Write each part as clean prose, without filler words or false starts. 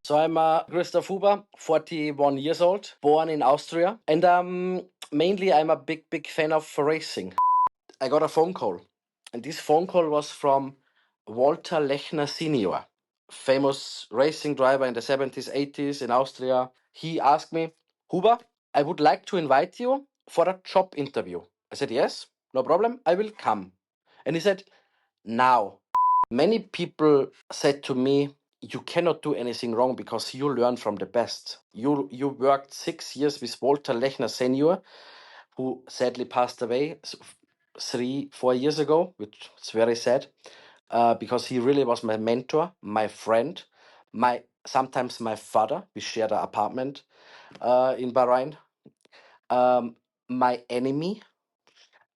So I'm Christoph Huber, 41 years old, born in Austria, and mainly I'm a big fan of racing. I got a phone call, and this phone call was from Walter Lechner Sr, famous racing driver in the 70s, 80s in Austria. He asked me, Huber, I would like to invite you for a job interview. I said, yes, no problem, I will come. And he said, now. Many people said to me, you cannot do anything wrong because you learn from the best. You worked 6 years with Walter Lechner Sr, who sadly passed away 4 years ago, which is very sad, because he really was my mentor, my friend, sometimes my father. We shared an apartment in Bahrain. My enemy.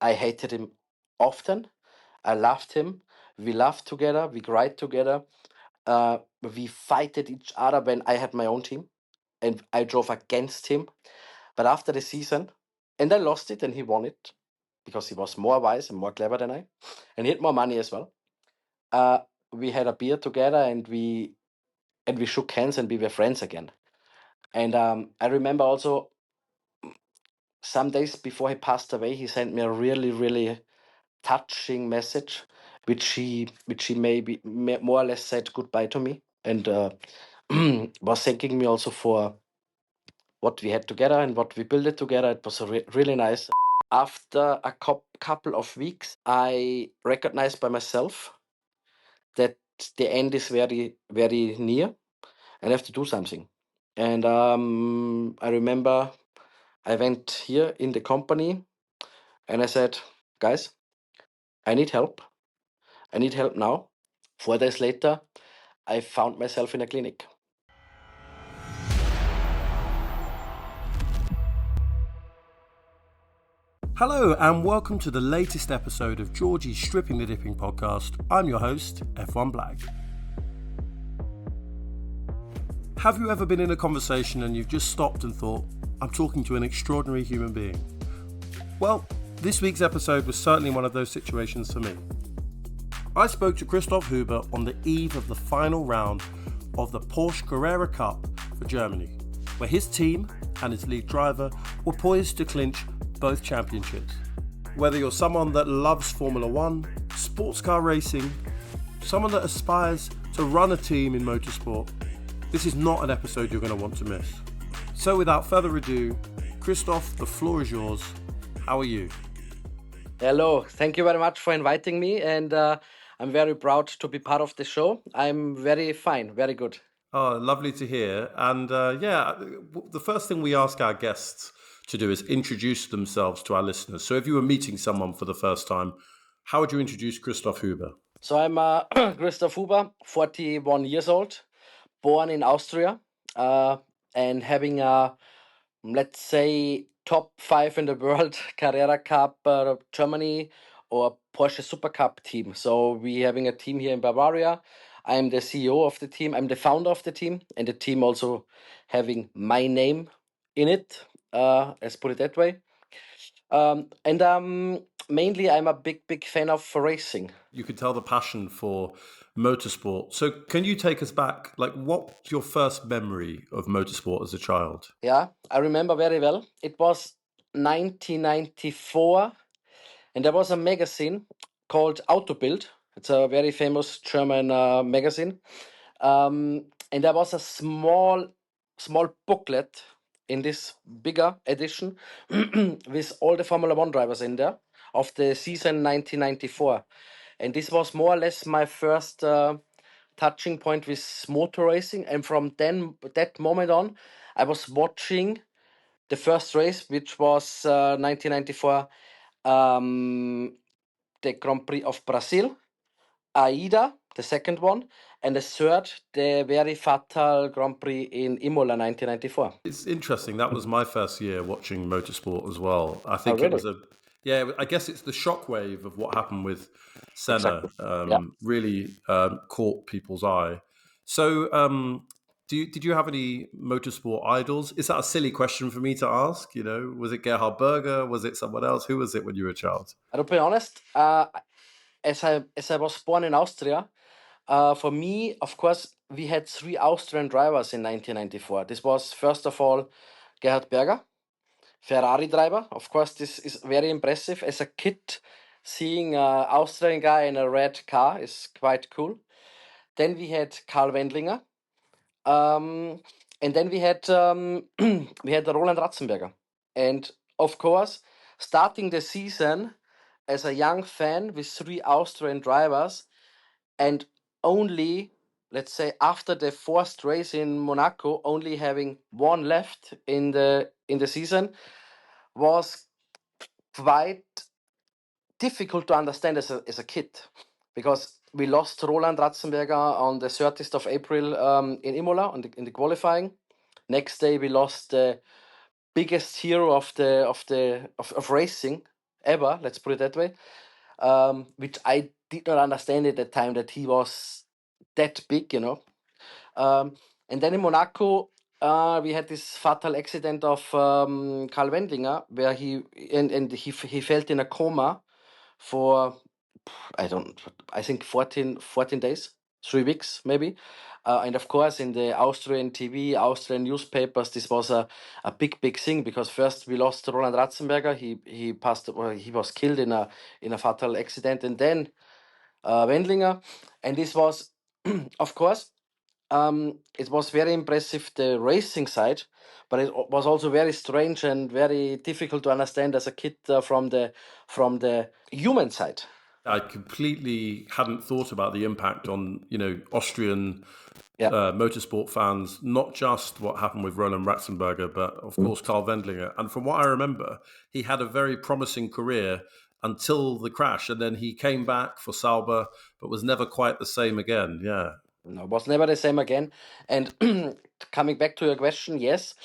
I hated him often. I loved him. We laughed together. We cried together. We fighted each other when I had my own team, and I drove against him. But after the season, and I lost it, and he won it because he was more wise and more clever than I, and he had more money as well. We had a beer together, and we shook hands, and we were friends again. And I remember also some days before he passed away, he sent me a really touching message, which he maybe more or less said goodbye to me, and was thanking me also for what we had together and what we built it together. It was really nice. After a couple of weeks, I recognized by myself that the end is very near, and I have to do something. And I remember I went here in the company and I said, guys, I need help. I need help now. 4 days later, I found myself in a clinic. Hello and welcome to the latest episode of Georgie's Stripping the Dipping podcast. I'm your host, F1 Black. Have you ever been in a conversation and you've just stopped and thought, I'm talking to an extraordinary human being? Well, this week's episode was certainly one of those situations for me. I spoke to Christoph Huber on the eve of the final round of the Porsche Carrera Cup for Germany, where his team and his lead driver were poised to clinch both championships. Whether you're someone that loves Formula One, sports car racing, someone that aspires to run a team in motorsport, this is not an episode you're going to want to miss. So without further ado, Christoph, the floor is yours. How are you? Hello, thank you very much for inviting me, and I'm very proud to be part of the show. I'm very fine, very good. Oh, lovely to hear. And the first thing we ask our guests to do is introduce themselves to our listeners. So if you were meeting someone for the first time, how would you introduce Christoph Huber? So I'm Christoph Huber, 41 years old, born in Austria, and having a, let's say, top 5 in the world Carrera Cup Germany or Porsche Super Cup team. So we having a team here in Bavaria. I'm the CEO of the team. I'm the founder of the team, and the team also having my name in it. Let's put it that way. And mainly, I'm a big fan of racing. You could tell the passion for motorsport. So can you take us back? Like, what's your first memory of motorsport as a child? Yeah, I remember very well. It was 1994, and there was a magazine called Autobild. It's a very famous German magazine. And there was a small booklet in this bigger edition with all the Formula One drivers in there of the season 1994. And this was more or less my first touching point with motor racing. And from that moment on, I was watching the first race, which was 1994, the Grand Prix of Brazil, Aida, the second one, and the third, the very fatal Grand Prix in Imola 1994. It's interesting. That was my first year watching motorsport as well. I think really? it was I guess it's the shockwave of what happened with Senna. Exactly. Really caught people's eye. So did you have any motorsport idols? Is that a silly question for me to ask? You know, was it Gerhard Berger? Was it someone else? Who was it when you were a child? To be honest, as I was born in Austria, for me, of course, we had 3 Austrian drivers in 1994. This was, first of all, Gerhard Berger, Ferrari driver. Of course, this is very impressive. As a kid, seeing an Austrian guy in a red car is quite cool. Then we had Karl Wendlinger. And then we had we had Roland Ratzenberger. And of course, starting the season as a young fan with 3 Austrian drivers, and only, let's say, after the first race in Monaco, only having one left in the season, was quite difficult to understand as a kid, because we lost Roland Ratzenberger on the 30th of April in Imola in the qualifying. Next day we lost the biggest hero of racing ever, let's put it that way, which I did not understand at the time, that he was that big, and then in Monaco, we had this fatal accident of Karl Wendlinger, where he felt in a coma for, I think 14 days, 3 weeks maybe. And of course, in the Austrian TV, Austrian newspapers, this was a big thing, because first we lost Roland Ratzenberger. He passed, or he was killed in a fatal accident, and then Wendlinger, and this was, of course, it was very impressive, the racing side, but it was also very strange and very difficult to understand as a kid from the human side. I completely hadn't thought about the impact on, Austrian Yeah. motorsport fans, not just what happened with Roland Ratzenberger, but of course Karl Wendlinger. And from what I remember, he had a very promising career until the crash, and then he came back for Sauber, but was never quite the same again. Yeah. No, was never the same again. And coming back to your question, yes,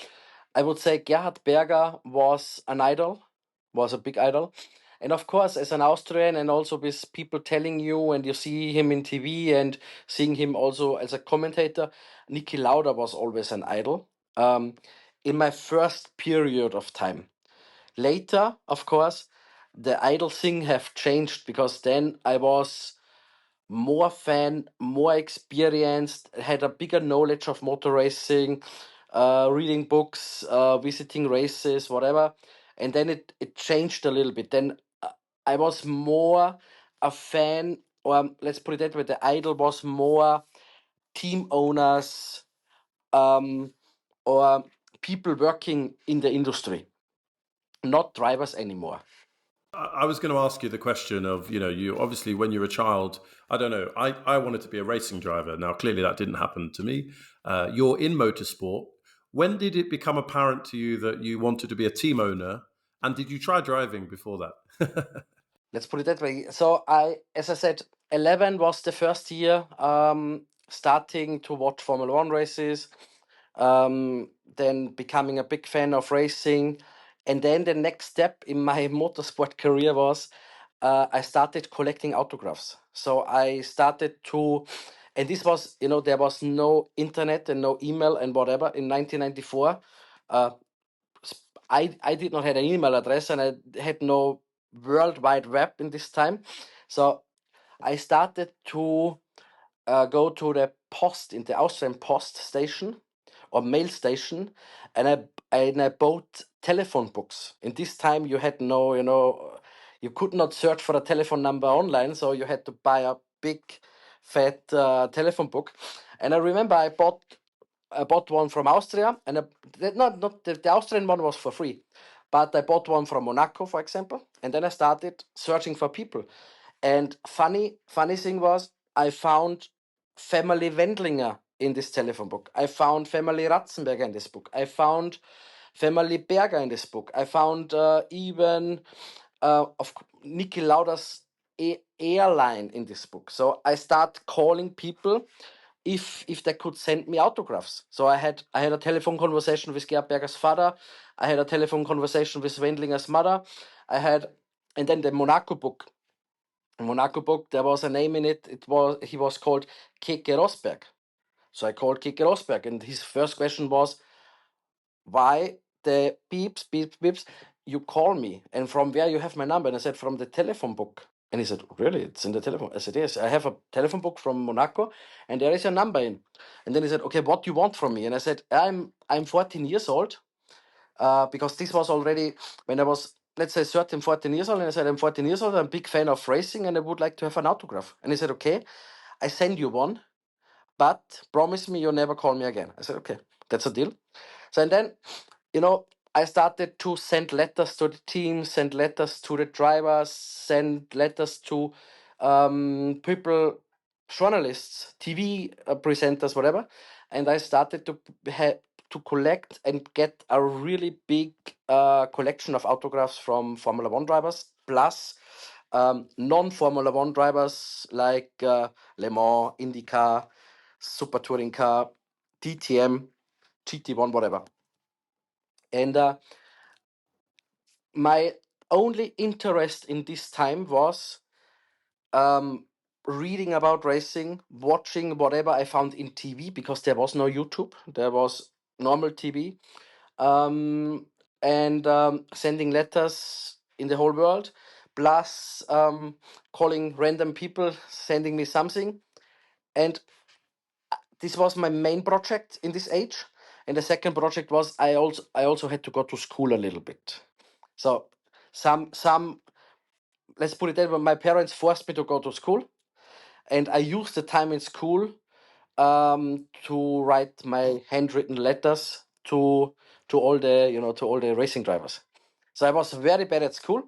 I would say Gerhard Berger was an idol, was a big idol. And of course, as an Austrian, and also with people telling you, and you see him in TV and seeing him also as a commentator, Niki Lauda was always an idol in my first period of time. Later, of course, the idol thing have changed, because then I was more fan, more experienced, had a bigger knowledge of motor racing, reading books, visiting races, whatever. And then it changed a little bit. Then I was more a fan, or let's put it that way, the idol was more team owners, or people working in the industry, not drivers anymore. I was going to ask you the question of, you obviously, when you're a child, I don't know, I wanted to be a racing driver. Now, clearly that didn't happen to me. You're in motorsport. When did it become apparent to you that you wanted to be a team owner? And did you try driving before that? Let's put it that way. So as I said, 11 was the first year starting to watch Formula One races, then becoming a big fan of racing. And then the next step in my motorsport career was I started collecting autographs. So I started to, and this was, there was no internet and no email and whatever in 1994. I did not have an email address, and I had no World Wide Web in this time. So I started to go to the post, in the Austrian post station or mail station, and I bought telephone books. In this time, you had no, you could not search for a telephone number online, so you had to buy a big, fat telephone book. And I remember I bought one from Austria, and not the Austrian one was for free, but I bought one from Monaco, for example, and then I started searching for people. And funny thing was, I found family Wendlinger in this telephone book. I found family Ratzenberger in this book. I found family Berger in this book. I found even of Niki Lauda's airline in this book. So I start calling people if they could send me autographs. So I had a telephone conversation with Gerhard Berger's father. I had a telephone conversation with Wendlinger's mother. And then the Monaco book. Monaco book, there was a name in it. He was called Keke Rosberg. So I called Keke Rosberg, and his first question was, why the beeps, you call me, and from where you have my number? And I said, from the telephone book. And he said, really? It's in the telephone. I said, yes, I have a telephone book from Monaco and there is a number in. And then he said, okay, what do you want from me? And I said, I'm 14 years old, because this was already when I was, let's say, 13, 14 years old. And I said, I'm 14 years old, I'm a big fan of racing and I would like to have an autograph. And he said, okay, I send you one, but promise me you'll never call me again. I said, okay, that's a deal. So, and then, you know, I started to send letters to the team, send letters to the drivers, send letters to people, journalists, TV presenters, whatever. And I started to collect and get a really big collection of autographs from Formula One drivers, plus non-Formula One drivers like Le Mans, IndyCar, Super Touring Car, DTM, GT1, whatever. And my only interest in this time was um, reading about racing, watching whatever I found in TV, because there was no YouTube, there was normal TV, um, and sending letters in the whole world, plus calling random people, sending me something. And this was my main project in this age. And the second project was I also had to go to school a little bit. So some let's put it that way, my parents forced me to go to school, and I used the time in school to write my handwritten letters to all the to all the racing drivers. So I was very bad at school,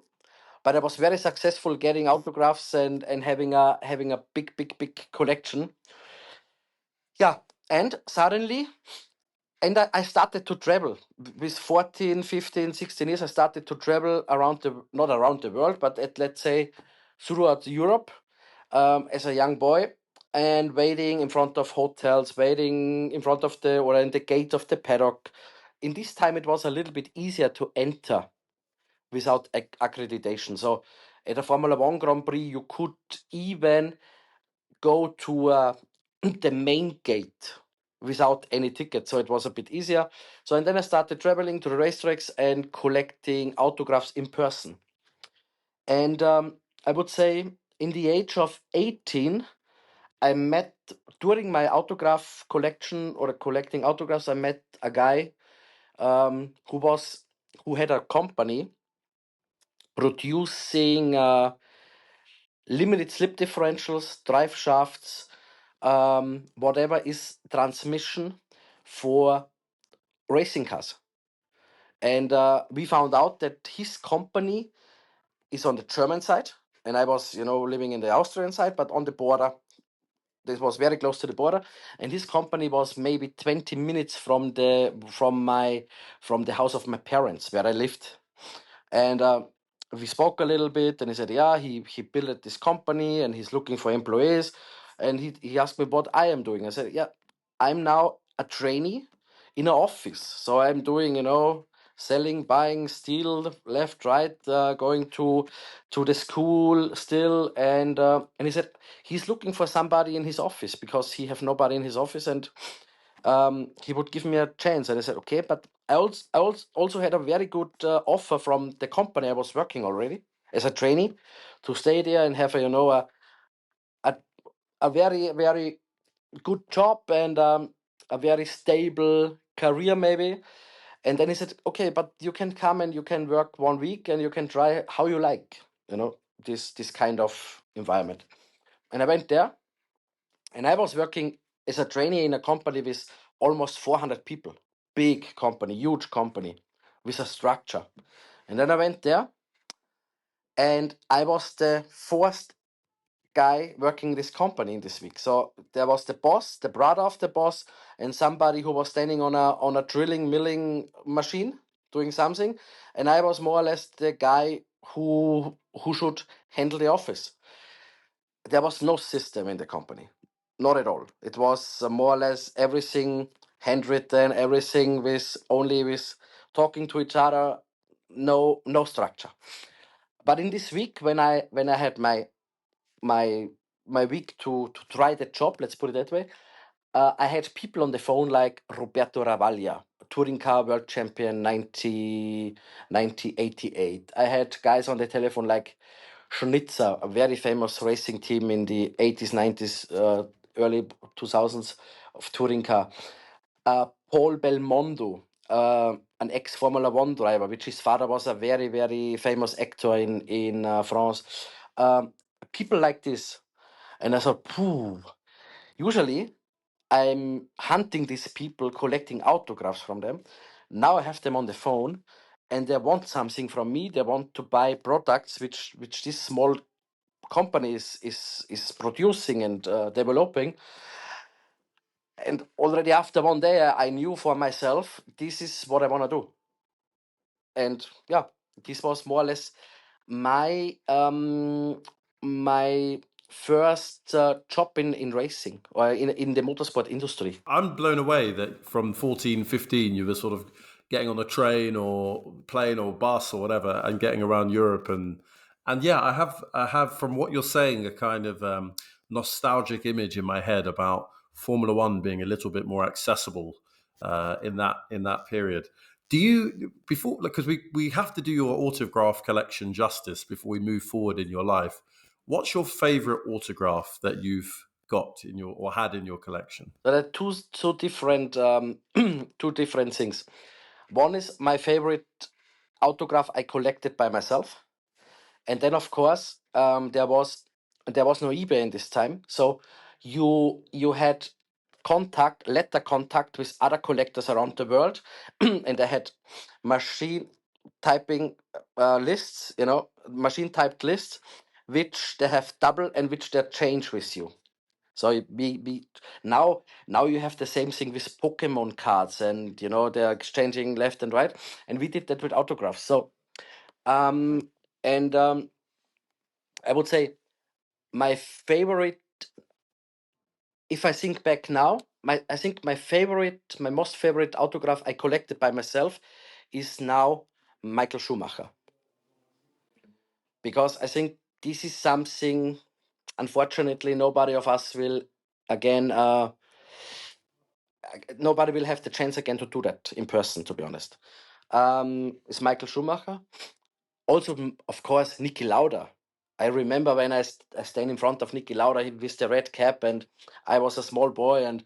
but I was very successful getting autographs and having a big collection. Yeah, and suddenly, and I started to travel with 14, 15, 16 years. I started to travel around not around the world, but let's say throughout Europe, as a young boy, and waiting in front of hotels, waiting in front of or in the gate of the paddock. In this time, it was a little bit easier to enter without accreditation. So at a Formula One Grand Prix, you could even go to the main gate without any ticket, so it was a bit easier. So and then I started traveling to the racetracks and collecting autographs in person. And I would say in the age of 18, I met during my autograph collection or collecting autographs, I met a guy who had a company producing limited slip differentials, drive shafts, whatever is transmission for racing cars. And we found out that his company is on the German side, and I was, living in the Austrian side, but on the border. This was very close to the border, and his company was maybe 20 minutes from the house of my parents where I lived. And we spoke a little bit, and he said, yeah, he built this company and he's looking for employees. And he asked me what I am doing. I said, yeah, I'm now a trainee in an office. So I'm doing, selling, buying, steel, left, right, going to the school still. And he said he's looking for somebody in his office because he have nobody in his office, and he would give me a chance. And I said, okay, but I also had a very good offer from the company I was working already as a trainee to stay there and have a, a very good job and a very stable career maybe. And then he said, okay, but you can come and you can work 1 week and you can try how you like, this kind of environment. And I went there, and I was working as a trainee in a company with almost 400 people. Big company, huge company with a structure. And then I went there, and I was the fourth guy working this company in this week. So there was the boss, the brother of the boss, and somebody who was standing on a drilling milling machine doing something. And I was more or less the guy who should handle the office. There was no system in the company, not at all. It was more or less everything handwritten, everything with talking to each other, no structure. But in this week, when I had my my week to try the job, let's put it that way, I had people on the phone like Roberto Ravaglia, touring car world champion 1988. I had guys on the telephone like Schnitzer, a very famous racing team in the 80s, 90s, early 2000s of touring car. Paul Belmondo, an ex-Formula One driver, which his father was a very, very famous actor in France. People like this. And I thought, phew, usually I'm hunting these people, collecting autographs from them. Now I have them on the phone and they want something from me. They want to buy products which this small company is producing and developing. And already after one day, I knew for myself, this is what I want to do. And yeah, this was more or less my my first job in racing or in the motorsport industry. I'm blown away that from 14, 15, you were sort of getting on a train or plane or bus or whatever and getting around Europe. And yeah, I have from what you're saying, a kind of nostalgic image in my head about Formula One being a little bit more accessible in that period. Do you, before, because we have to do your autograph collection justice before we move forward in your life. What's your favorite autograph that you've got in your or had in your collection? There are two different two different things. One is my favorite autograph I collected by myself, and then of course there was no eBay in this time, so you had letter contact with other collectors around the world, and they had machine typing lists, machine typed lists, which they have double and which they change with you. So now you have the same thing with Pokemon cards, and they're exchanging left and right, and we did that with autographs. So and I would say my favorite, if I think back now, I think my most favorite autograph I collected by myself is now Michael Schumacher, because I think this is something, unfortunately, nobody of us will again. Nobody will have the chance again to do that in person, to be honest. It's Michael Schumacher. Also, of course, Niki Lauda. I remember when I stand in front of Niki Lauda with the red cap, and I was a small boy, and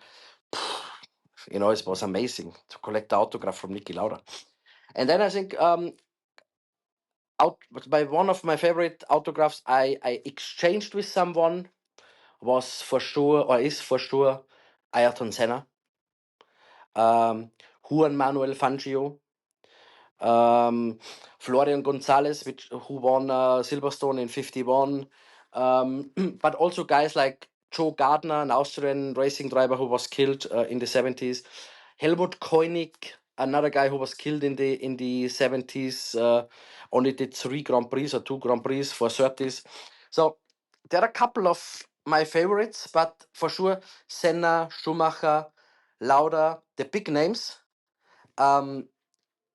it was amazing to collect the autograph from Niki Lauda. And then I think out by one of my favorite autographs I exchanged with someone was for sure, or is for sure, Ayrton Senna, um, Juan Manuel Fangio, um, Florian Gonzalez, who won Silverstone in '51, but also guys like Joe Gardner, an Austrian racing driver who was killed in the '70s, Helmut Koenig, another guy who was killed in the '70s, only did 3 Grand Prix or 2 Grand Prix for '30s. So there are a couple of my favorites, but for sure Senna, Schumacher, Lauda, the big names. Um,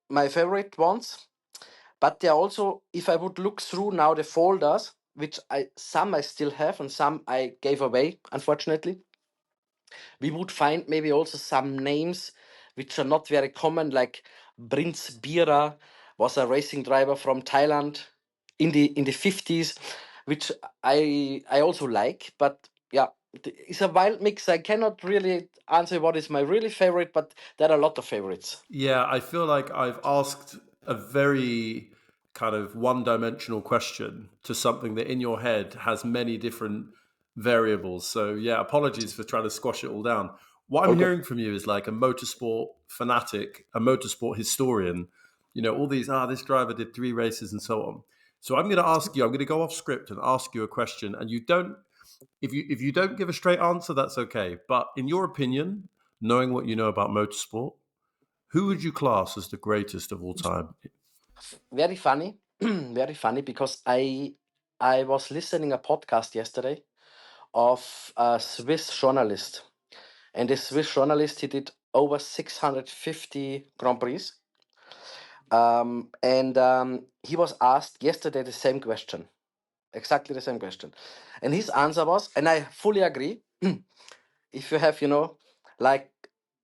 my favorite ones, but there are also, if I would look through now the folders, which some I still have and some I gave away, unfortunately, we would find maybe also some names which are not very common, like Prince Bira was a racing driver from Thailand in the 50s, which I also like. But yeah, it's a wild mix. I cannot really answer what is my really favorite, but there are a lot of favorites. Yeah, I feel like I've asked a very kind of one-dimensional question to something that in your head has many different variables. So yeah, apologies for trying to squash it all down. What I'm Okay. hearing from you is like a motorsport fanatic, a motorsport historian. All these, this driver did 3 races and so on. So I'm going to ask you, I'm going to go off script and ask you a question, and you don't, if you don't give a straight answer, that's okay. But in your opinion, knowing what you know about motorsport, who would you class as the greatest of all time? Very funny, very funny, because I was listening a podcast yesterday of a Swiss journalist, and this Swiss journalist, he did over 650 Grand Prix, and he was asked yesterday the same question, exactly the same question, and his answer was, and I fully agree. If you have, like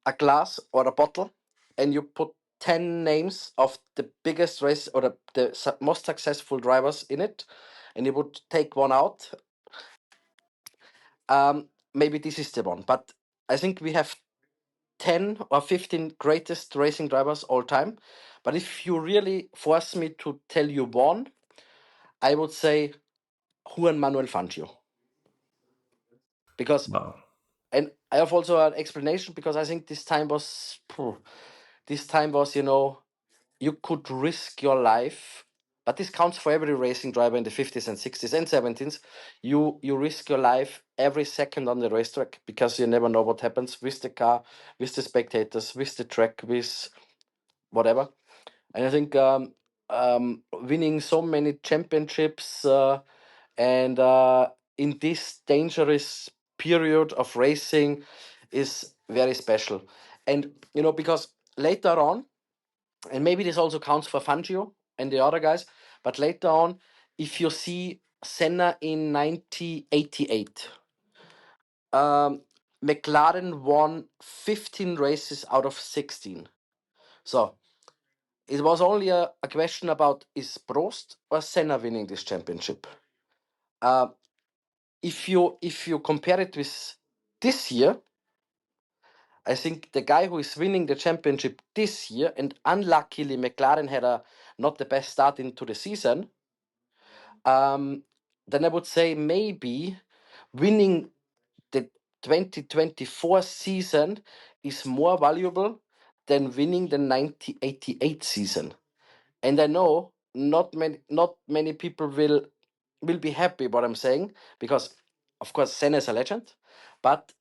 a glass or a bottle, and you put 10 names of the biggest race or the most successful drivers in it, and he would take one out, maybe this is the one. But I think we have 10 or 15 greatest racing drivers all time. But if you really force me to tell you one, I would say Juan Manuel Fangio. Because, Wow. and I have also an explanation, because I think this time was, you could risk your life, but this counts for every racing driver in the 50s and 60s and 70s. You risk your life every second on the racetrack, because you never know what happens with the car, with the spectators, with the track, with whatever. And I think winning so many championships and in this dangerous period of racing is very special. And because later on, and maybe this also counts for Fangio and the other guys, but later on, if you see Senna in 1988, McLaren won 15 races out of 16. So it was only a question about, is Prost or Senna winning this championship? If you compare it with this year, I think the guy who is winning the championship this year, and unluckily McLaren had not the best start into the season, then I would say maybe winning the 2024 season is more valuable than winning the 1988 season. And I know not many people will be happy what I'm saying, because of course Senna is a legend, but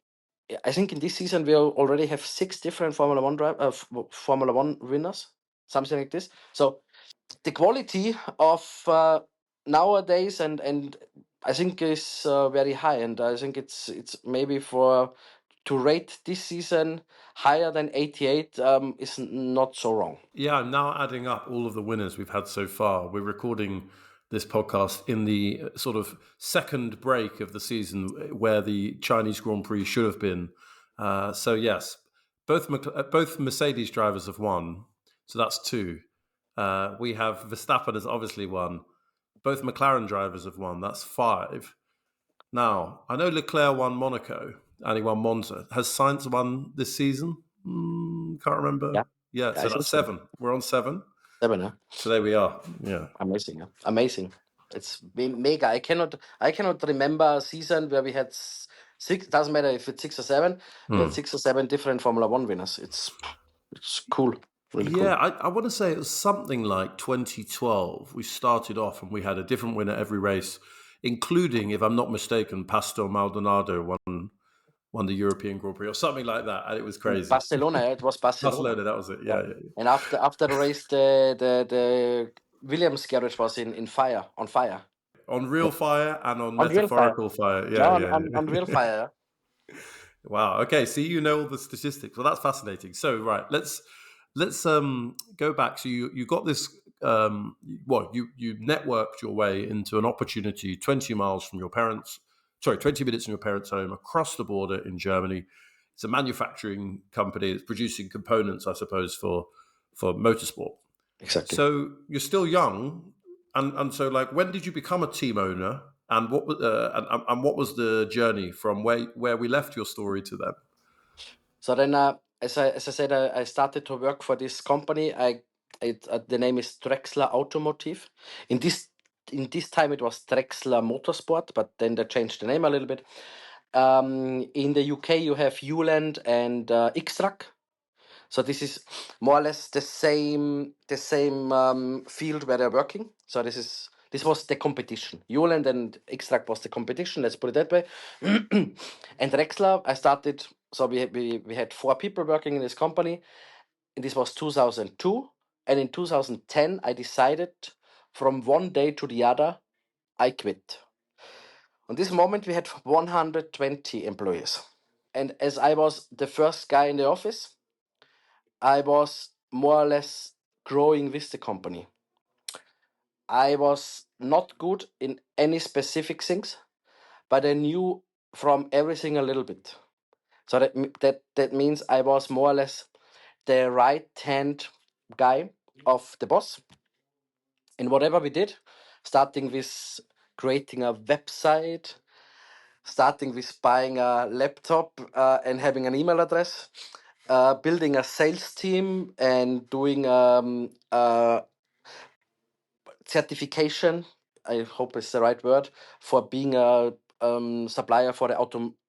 I think in this season we already have 6 different Formula One winners, something like this. So the quality of nowadays and I think is very high, and I think it's maybe to rate this season higher than 88 is not so wrong. Yeah, I'm now adding up all of the winners we've had so far. We're recording this podcast in the sort of second break of the season where the Chinese Grand Prix should have been. So yes, both Mercedes drivers have won. So that's 2. We have Verstappen has obviously won. Both McLaren drivers have won. That's 5. Now, I know Leclerc won Monaco and he won Monza. Has Sainz won this season? Can't remember. Yeah, Yeah, I so think that's so. 7. We're on 7. 7, huh? So there we are. Yeah. Amazing, huh? Amazing. It's mega. I cannot remember a season where we had 6. Doesn't matter if it's 6 or 7. We had 6 or 7 different Formula One winners. It's cool, really Yeah, cool. I want to say it was something like 2012. We started off and we had a different winner every race, including, if I'm not mistaken, Pastor Maldonado won the European Grand Prix or something like that. And it was crazy. Barcelona, yeah, it was Barcelona. Barcelona, that was it. Yeah. Yeah, yeah, yeah. And after the race, the Williams garage was on fire. On real fire and on On real fire. metaphorical fire. Yeah, Yeah, yeah, on real yeah. fire. Wow. Okay. See, you know all the statistics. Well, that's fascinating. So, right, let's go back. So you got this. You networked your way into an opportunity 20 miles from your parents. Sorry, 20 minutes from your parents' home, across the border in Germany. It's a manufacturing company. It's producing components, I suppose, for motorsport. Exactly. So you're still young, and so like, when did you become a team owner, and what was the journey from where we left your story to then? So then, as I said, I started to work for this company. The name is Drexler Automotive. In this time, it was Drexler Motorsport, but then they changed the name a little bit. In the UK, you have Uland and Xtrac. So this is more or less the same field where they're working. So this was the competition. Uland and Xtrac was the competition. Let's put it that way. And Drexler, I started. So we had 4 people working in this company, and this was 2002. And in 2010, I decided from one day to the other, I quit. On this moment, we had 120 employees. And as I was the first guy in the office, I was more or less growing with the company. I was not good in any specific things, but I knew from everything a little bit. So that means I was more or less the right hand guy of the boss in whatever we did, starting with creating a website, starting with buying a laptop and having an email address, building a sales team and doing certification. I hope it's the right word for being a supplier for the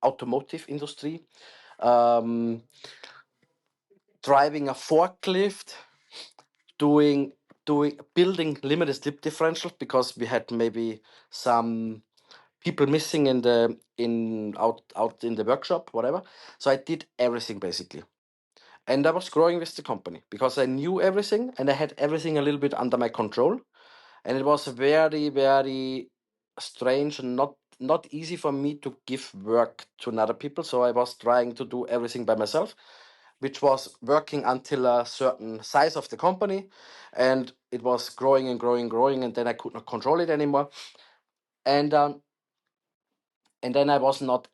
automotive industry. Driving a forklift, doing building limited slip differentials because we had maybe some people missing in the out in the workshop, whatever. So I did everything basically. And I was growing with the company because I knew everything and I had everything a little bit under my control. And it was very, very strange and not easy for me to give work to another people. So I was trying to do everything by myself, which was working until a certain size of the company, and it was growing and growing, growing, and then I could not control it anymore. And then I was not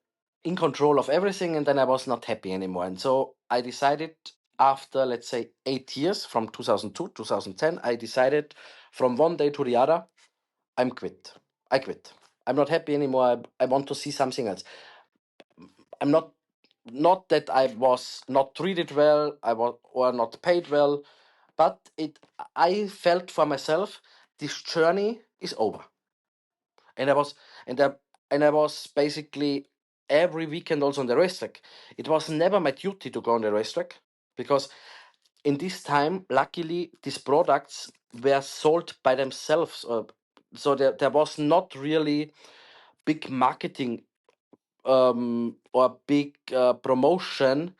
in control of everything, and then I was not happy anymore. And so I decided after, let's say, 8 years, from 2002, 2010, I decided from one day to the other, I quit. I'm not happy anymore. I want to see something else. I'm not that I was not treated well, I was or not paid well, but I felt for myself this journey is over. And I was and I and I was basically every weekend also on the racetrack. It was never my duty to go on the racetrack because in this time, luckily, these products were sold by themselves. So there was not really big marketing or big promotion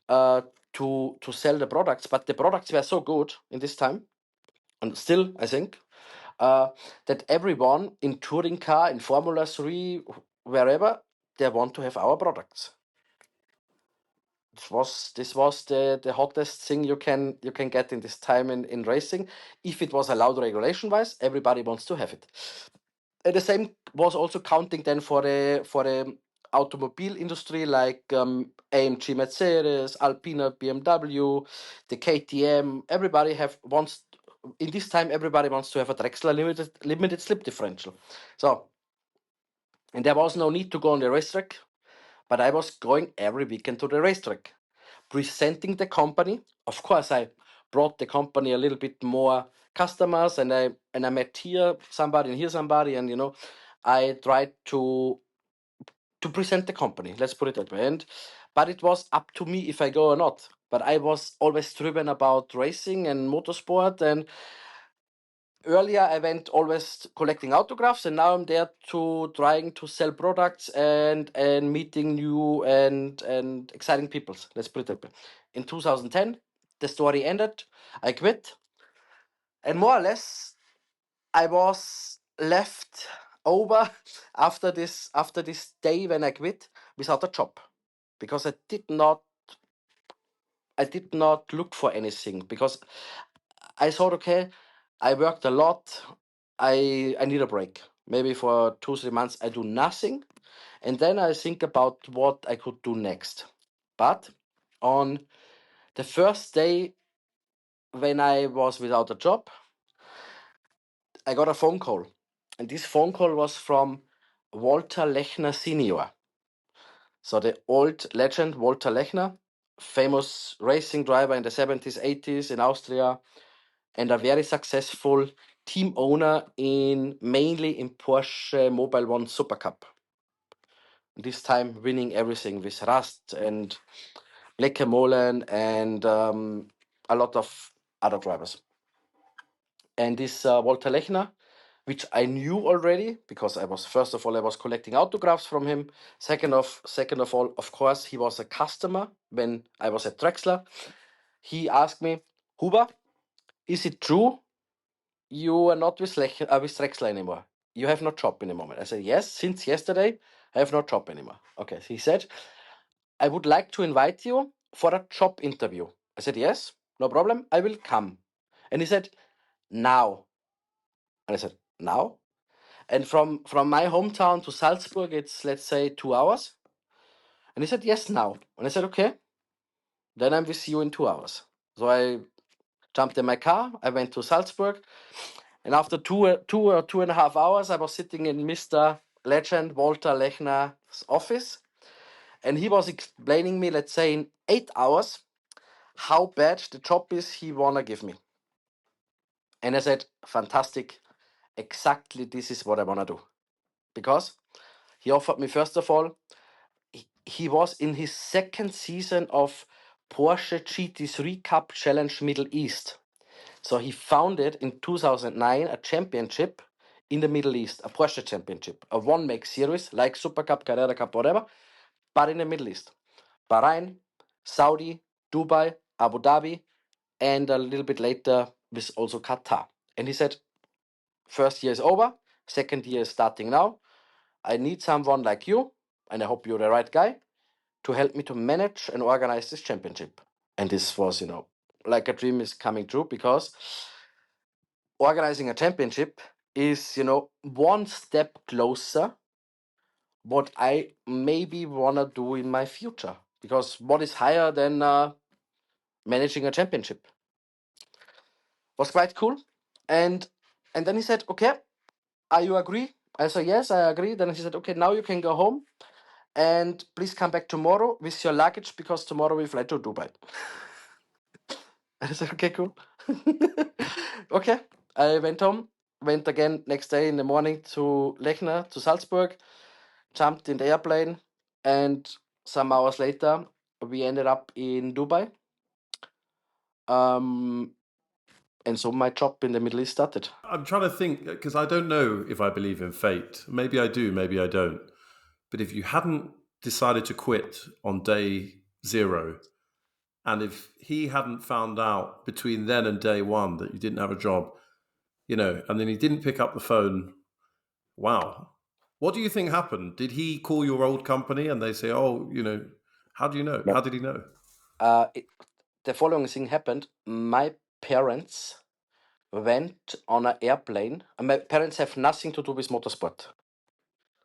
to sell the products, but the products were so good in this time, and still I think uh, that everyone in touring car, in Formula 3, wherever, they want to have our products. This was the hottest thing you can get in this time in racing. If it was allowed regulation wise, everybody wants to have it. And the same was also counting then for the automobile industry, like AMG Mercedes, Alpina BMW, the KTM. Everybody have wants in this time. Everybody wants to have a Drexler limited slip differential. So, and there was no need to go on the racetrack, but I was going every weekend to the racetrack, presenting the company. Of course, I brought the company a little bit more customers, and I met here somebody and here somebody, and I tried to present the company. Let's put it that way. But it was up to me if I go or not. But I was always driven about racing and motorsport, and earlier I went always collecting autographs, and now I'm there to trying to sell products and meeting new and exciting people. Let's put it that way. In 2010, the story ended. I quit, and more or less I was left over after this day when I quit without a job because I did not look for anything because I thought, okay, I worked a lot. I need a break. Maybe for 2 3 months I do nothing, and then I think about what I could do next. But on the first day when I was without a job, I got a phone call, and this phone call was from Walter Lechner Sr. So the old legend Walter Lechner, famous racing driver in the 70s, 80s in Austria, and a very successful team owner in mainly in Porsche Mobile One Super Cup. This time winning everything with Rust and Molen and a lot of other drivers. And this Walter Lechner, which I knew already because I was first of all I was collecting autographs from him. Second of all, of course, he was a customer when I was at Drexler. He asked me, Huber, is it true you are not with Drexler anymore? You have no job in the moment. I said, yes, since yesterday, I have no job anymore. Okay, he said, I would like to invite you for a job interview. I said, yes, no problem, I will come. And he said, now. And I said, now? And from my hometown to Salzburg, it's, let's say, 2 hours. And he said, yes, now. And I said, okay, then I'm with you in 2 hours. So I jumped in my car, I went to Salzburg, And after two or 2.5 hours, I was sitting in Mr. Legend Walter Lechner's office, and he was explaining me, let's say in 8 hours, how bad the job is he wanna give me. And I said, fantastic, exactly this is what I wanna do. Because he offered me, first of all, he was in his second season of Porsche GT3 Cup Challenge Middle East. So he founded in 2009 a championship in the Middle East, a Porsche championship, a one-make series like Super Cup, Carrera Cup, whatever, but in the Middle East. Bahrain, Saudi, Dubai, Abu Dhabi, and a little bit later with also Qatar. And he said, first year is over, second year is starting now. I need someone like you, and I hope you're the right guy, to help me to manage and organize this championship. And this was, like a dream is coming true, because organizing a championship is, one step closer what I maybe wanna do in my future. Because what is higher than managing a championship? Was quite cool. And then he said, okay, are you agree? I said, yes, I agree. Then he said, okay, now you can go home and please come back tomorrow with your luggage, because tomorrow we fly to Dubai. I said, okay, cool. Okay, I went home, went again next day in the morning to Lechner, to Salzburg, jumped in the airplane, and some hours later, we ended up in Dubai. And so my job in the Middle East started. I'm trying to think, because I don't know if I believe in fate. Maybe I do, maybe I don't. But if you hadn't decided to quit on day 0, and if he hadn't found out between then and day 1 that you didn't have a job, and then he didn't pick up the phone, wow. What do you think happened? Did he call your old company and they say, oh, how do you know? No. How did he know? The following thing happened. My parents went on an airplane. And my parents have nothing to do with motorsport.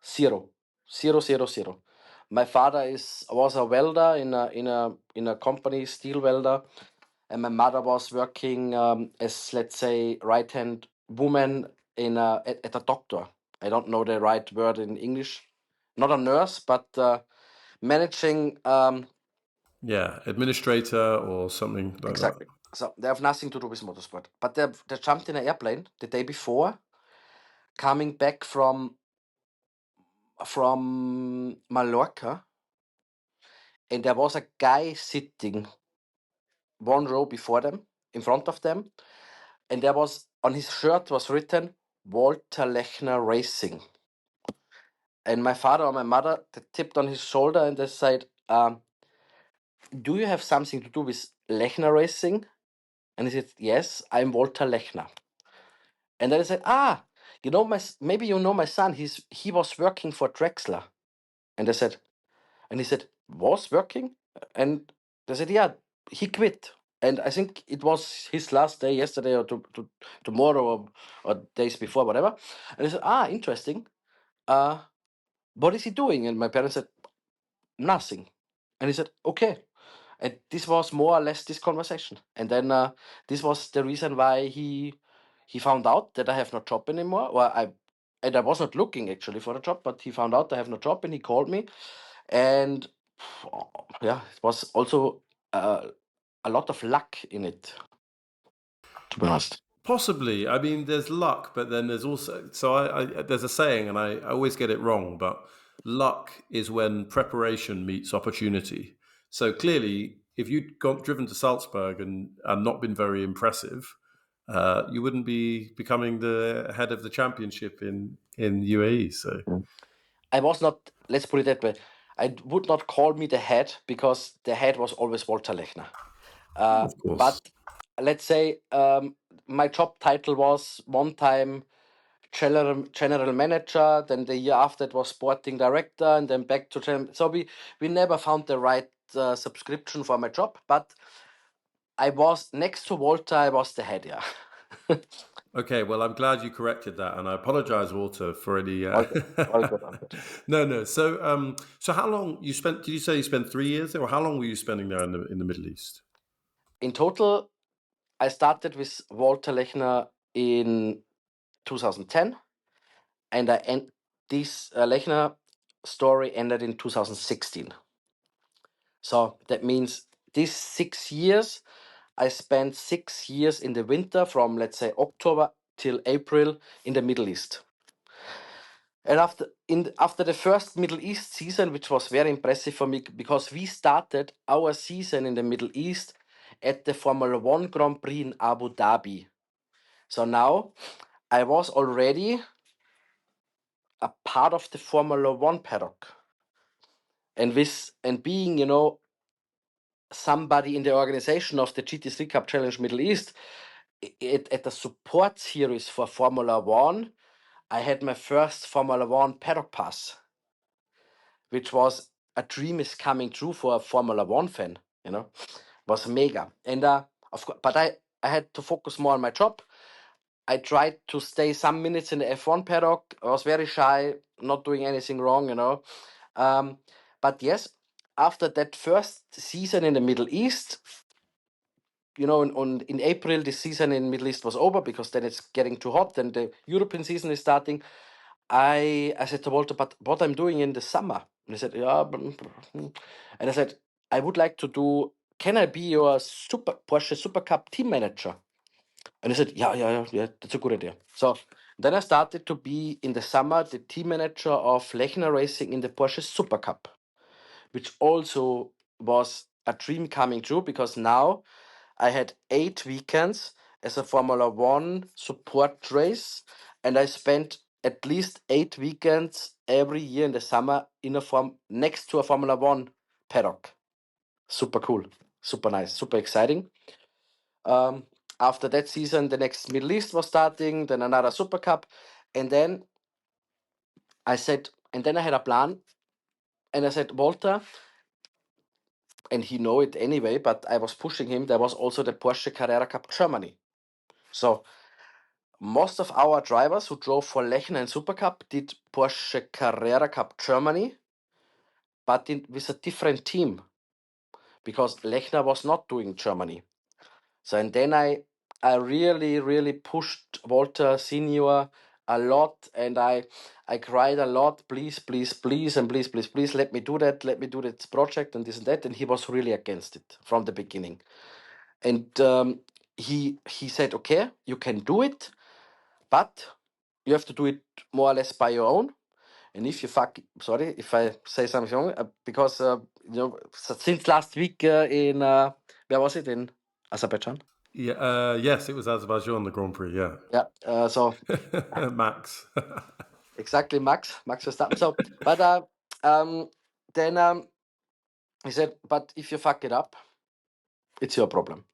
Zero, zero, zero, zero. My father was a welder in a company, steel welder, and my mother was working as, let's say, right hand woman at a doctor. I don't know the right word in English. Not a nurse, but managing. Yeah, administrator or something like Exactly. So they have nothing to do with motorsport. But they jumped in an airplane the day before, coming back from Mallorca, and there was a guy sitting one row before them, in front of them, and there was on his shirt was written Walter Lechner Racing. And my father or my mother, they tipped on his shoulder and they said, do you have something to do with Lechner Racing? And he said, yes, I'm Walter Lechner. And then I said, maybe you know my son. He was working for Drexler. And I said, and he said, was working? And they said, yeah, he quit. And I think it was his last day yesterday or tomorrow or days before, whatever. And I said, interesting. What is he doing? And my parents said, nothing. And he said, okay. And this was more or less this conversation. And then this was the reason why he found out that I have no job anymore. And I was not looking actually for a job, but he found out I have no job and he called me. And yeah, it was also a lot of luck in it, to be honest. Possibly. I mean, there's luck, but then there's also, so there's a saying, and I always get it wrong, but luck is when preparation meets opportunity. So clearly, if you'd driven to Salzburg and not been very impressive, you wouldn't be becoming the head of the championship in UAE. So I was not, let's put it that way, I would not call me the head, because the head was always Walter Lechner. of course. But let's say my job title was one time general manager, then the year after it was sporting director, and then back to so we never found the right subscription for my job, but I was next to Walter, I was the head, yeah. Okay, well, I'm glad you corrected that, and I apologize, Walter, for any. All good, all good, all good. No. So how long you spent? Did you say you spent 3 years there, or how long were you spending there in the Middle East? In total, I started with Walter Lechner in 2010, and this Lechner story ended in 2016. So that means these 6 years, I spent 6 years in the winter from, let's say, October till April in the Middle East. And after the first Middle East season, which was very impressive for me, because we started our season in the Middle East at the Formula One Grand Prix in Abu Dhabi. So now I was already a part of the Formula One paddock. And being, somebody in the organization of the GT3 Cup Challenge Middle East, at the support series for Formula One, I had my first Formula One paddock pass, which was a dream is coming true for a Formula One fan, was mega. And of course, but I had to focus more on my job. I tried to stay some minutes in the F1 paddock. I was very shy, not doing anything wrong, But yes, after that first season in the Middle East, in April, the season in Middle East was over because then it's getting too hot. Then the European season is starting. I said to Walter, but what I'm doing in the summer? And he said, yeah. And I said, I would like to do, can I be your Porsche Super Cup team manager? And he said, yeah, that's a good idea. So then I started to be in the summer the team manager of Lechner Racing in the Porsche Super Cup, which also was a dream coming true because now I had 8 weekends as a Formula One support race, and I spent at least 8 weekends every year in the summer next to a Formula One paddock. Super cool, super nice, super exciting. After that season, the next Middle East was starting, then another Super Cup, and then I had a plan, and I said, Walter, and he know it anyway, but I was pushing him. There was also the Porsche Carrera Cup Germany. So most of our drivers who drove for Lechner and Super Cup did Porsche Carrera Cup Germany, but with a different team because Lechner was not doing Germany. So and then I really, really pushed Walter Senior a lot, and I cried a lot. Please, please, please, and please, please, please, let me do that. Let me do this project and this and that. And he was really against it from the beginning. And he said, okay, you can do it, but you have to do it more or less by your own. And if you sorry if I say something wrong, because since last week in where was it, in Azerbaijan? Yeah, yes, it was Azerbaijan, the Grand Prix, yeah. Yeah. So Max. exactly, Max Verstappen. So, but then he said, but if you fuck it up, it's your problem.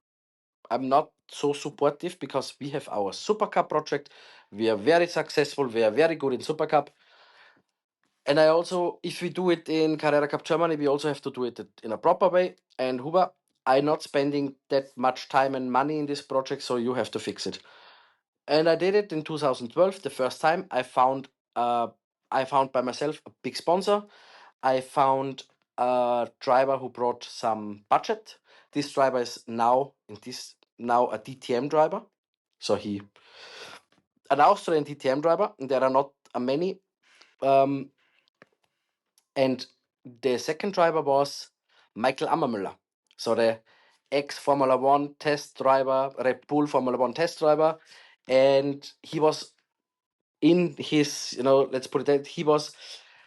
I'm not so supportive because we have our Super Cup project. We are very successful. We are very good in Super Cup. And I also, if we do it in Carrera Cup Germany, we also have to do it in a proper way. And Huber, I'm not spending that much time and money in this project, so you have to fix it. And I did it in 2012. The first time I found by myself a big sponsor. I found a driver who brought some budget. This driver is now a DTM driver. So an Austrian DTM driver. There are not many. And the second driver was Michael Ammermüller. So the ex-Formula One test driver, Red Bull Formula One test driver. And he was in his, let's put it that, he was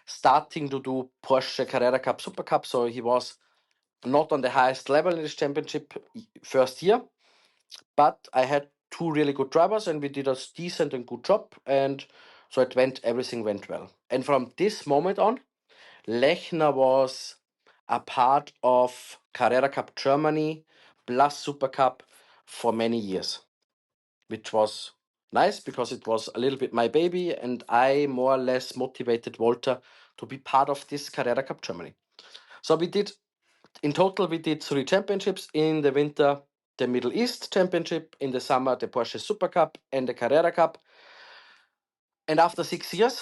starting to do Porsche Carrera Cup, Super Cup. So he was not on the highest level in this championship first year. But I had 2 really good drivers and we did a decent and good job. And so everything went well. And from this moment on, Lechner was a part of Carrera Cup Germany plus Super Cup for many years, which was nice because it was a little bit my baby, and I more or less motivated Walter to be part of this Carrera Cup Germany. So in total, we did 3 championships. In the winter, the Middle East Championship, in the summer, the Porsche Super Cup and the Carrera Cup. And after 6 years,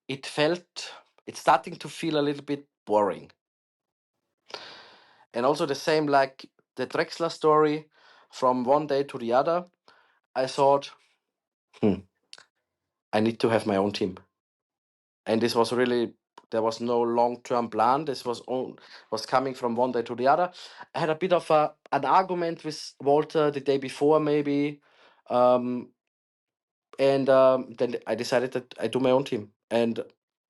it's starting to feel a little bit boring. And also the same like the Drexler story, from one day to the other, I thought, hmm, I need to have my own team. And this was really, there was no long-term plan. This was coming from one day to the other. I had a bit of an argument with Walter the day before, maybe. Um, and then I decided that I do my own team. And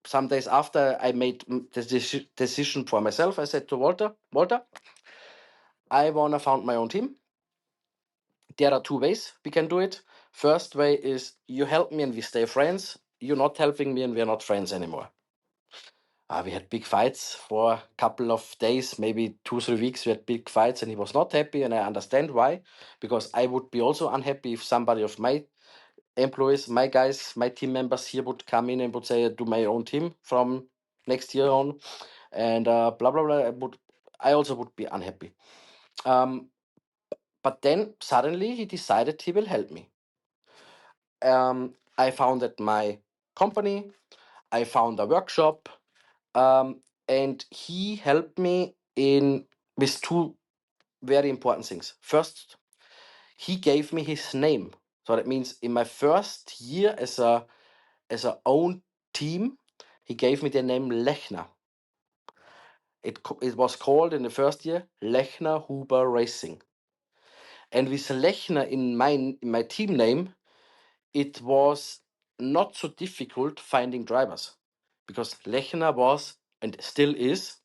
some days after I made the decision for myself, I said to Walter, I want to found my own team. There are two ways we can do it. First way is you help me and we stay friends. You're not helping me and we're not friends anymore. We had big fights for a couple of days, maybe 2, 3 weeks. We had big fights, and he was not happy, and I understand why, because I would be also unhappy if somebody of my employees, my guys, my team members here would come in and would say, "Do my own team from next year on," and blah blah blah. I also would be unhappy. Um, but then suddenly he decided he will help me. I founded my company. I found a workshop. And he helped me in with two very important things. First, he gave me his name. So that means in my first year as a own team, he gave me the name Lechner. It was called in the first year Lechner Huber Racing. And with Lechner in my team name, it was not so difficult finding drivers because Lechner was and still is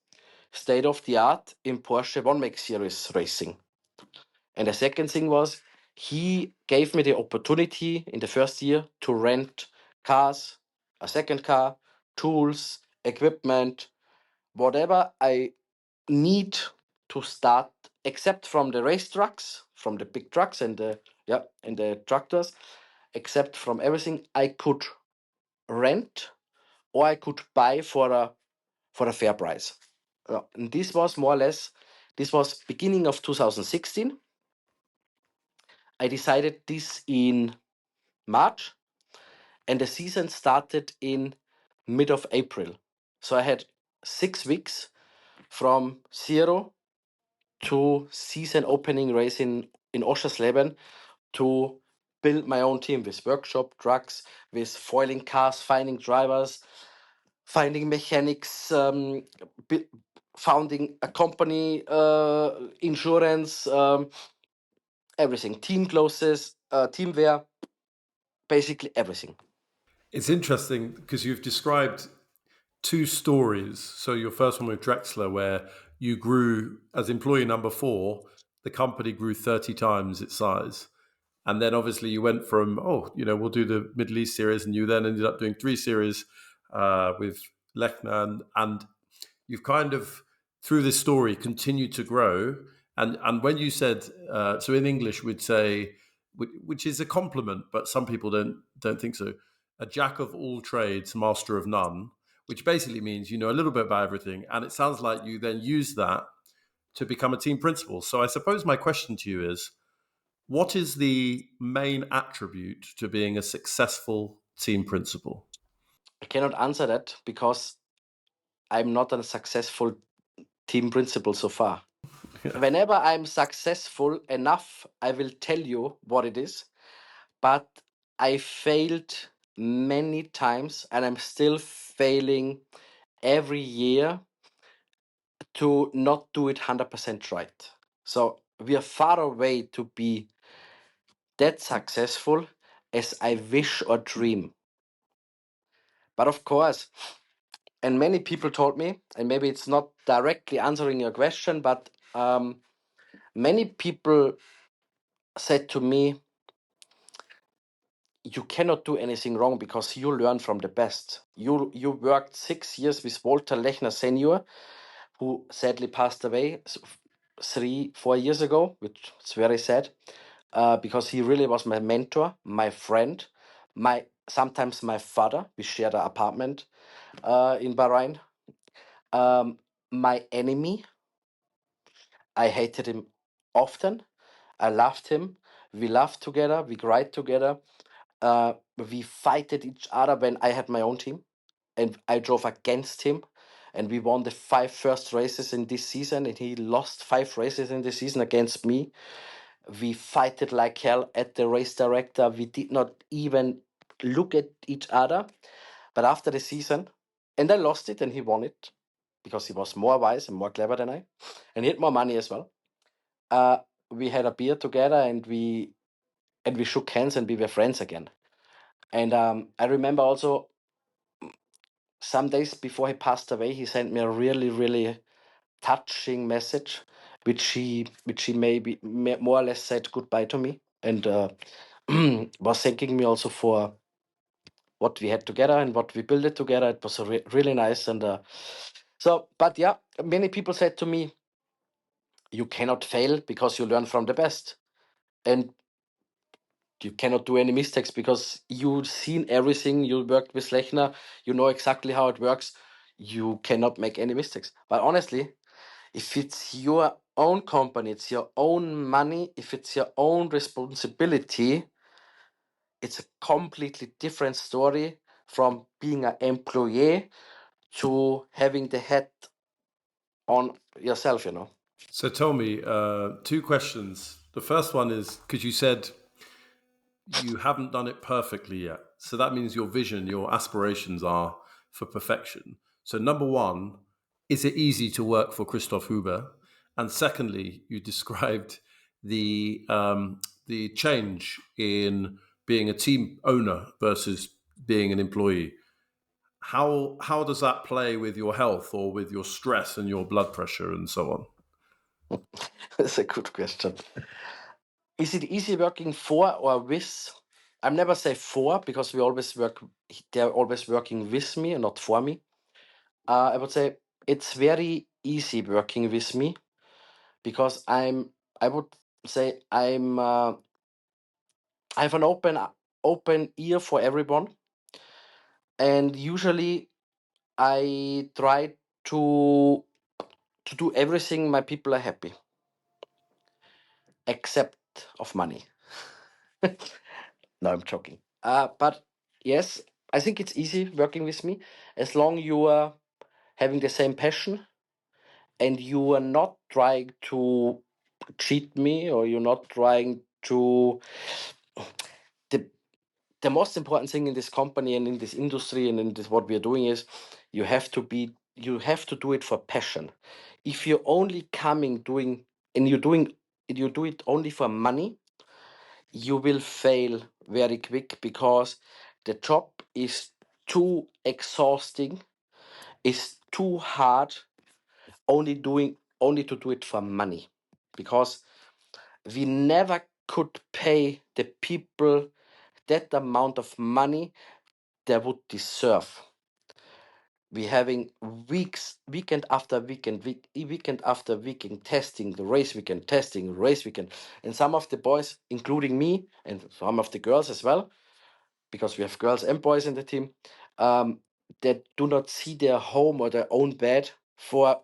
state of the art in Porsche One Make Series racing. And the second thing was he gave me the opportunity in the first year to rent cars, a second car, tools, equipment, whatever I need to start, except from the race trucks, from the big trucks and the tractors, except from everything I could rent or I could buy for a fair price. And this was more or less, this was beginning of 2016. I decided this in March, and the season started in mid of April. So I had 6 weeks from zero to season opening race in Oschersleben to build my own team with workshop trucks, with foiling cars, finding drivers, finding mechanics, founding a company, insurance, everything, team clothes, teamwear, basically everything. It's interesting because you've described two stories. So your first one with Drexler, where you grew as employee number 4, the company grew 30 times its size. And then obviously you went from, we'll do the Middle East series, and you then ended up doing 3 series with Lechner. And you've kind of, through this story, continued to grow. And when you said, so in English we'd say, which is a compliment, but some people don't think so, a jack of all trades, master of none, which basically means you know a little bit about everything. And it sounds like you then use that to become a team principal. So I suppose my question to you is, what is the main attribute to being a successful team principal? I cannot answer that because I'm not a successful team principal so far. Whenever I'm successful enough, I will tell you what it is. But I failed many times and I'm still failing every year to not do it 100% right. So we are far away to be that successful as I wish or dream. But of course, and many people told me, and maybe it's not directly answering your question, but many people said to me, you cannot do anything wrong because you learn from the best. You worked 6 years with Walter Lechner Sr, who sadly passed away 3, 4 years ago, which is very sad, because he really was my mentor, my friend, my sometimes my father. We shared an apartment in Bahrain. My enemy. I hated him often. I loved him. We laughed together. We cried together. We fighted each other when I had my own team, and I drove against him. And we won the 5 first races in this season, and he lost 5 races in this season against me. We fighted like hell at the race director. We did not even look at each other. But after the season, and I lost it and he won it because he was more wise and more clever than I, and he had more money as well. Uh, we had a beer together and we shook hands and we were friends again. And I remember also some days before he passed away, he sent me a really, really touching message, which he maybe more or less said goodbye to me, and was thanking me also for what we had together and what we built it together. It was really nice, and but yeah, many people said to me, "You cannot fail because you learn from the best." And you cannot do any mistakes because you've seen everything. You worked with Lechner, you know exactly how it works. You cannot make any mistakes. But honestly, if it's your own company, it's your own money, if it's your own responsibility, it's a completely different story from being an employee to having the head on yourself, you know. So tell me, two questions. The first one is because you said you haven't done it perfectly yet. So that means your vision, your aspirations are for perfection. So, number one, is it easy to work for Christoph Huber? And secondly, you described the change in being a team owner versus being an employee. How does that play with your health or with your stress and your blood pressure and so on? That's a good question. Is it easy working for or with? I never say for because we always work. They're always working with me and not for me. I would say it's very easy working with me because I would say I have an open ear for everyone, and usually I try to to do everything my people are happy, except of money. No, I'm joking. But yes, I think it's easy working with me as long you are having the same passion and you are not trying to cheat me or you're not trying to. The the most important thing in this company and in this industry and in this what we are doing is you have to do it for passion. If you're only coming doing and you do it only for money, you will fail very quick because the job is too exhausting, is too hard, only to do it for money. Because we never could pay the people that amount of money they would deserve. We having weekend after weekend, weekend after weekend testing, the race weekend testing, race weekend, and some of the boys, including me, and some of the girls as well, because we have girls and boys in the team, that do not see their home or their own bed for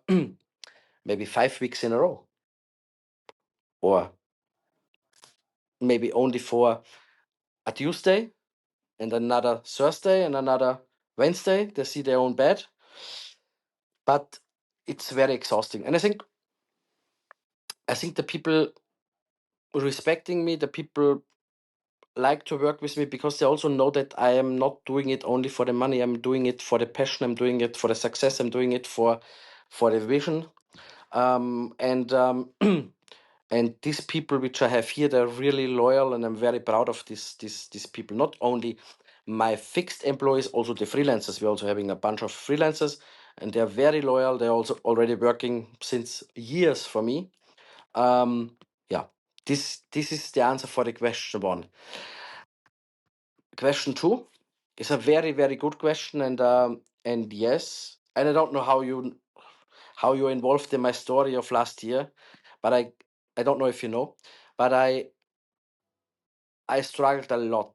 maybe 5 weeks in a row, or maybe only for a Tuesday and another Thursday and another Wednesday. They see their own bed, but it's very exhausting. And I think the people respecting me, the people like to work with me because they also know that I am not doing it only for the money. I'm doing it for the passion. I'm doing it for the success. I'm doing it for the vision. And and these people which I have here, they're really loyal, and I'm very proud of these people. Not only my fixed employees, also the freelancers. We're also having a bunch of freelancers, and they're very loyal. They're also already working since years for me. Yeah, this is the answer for the question one. Question two is a very, very good question, and yes, and I don't know how you're involved in my story of last year, but I don't know if you know, but I struggled a lot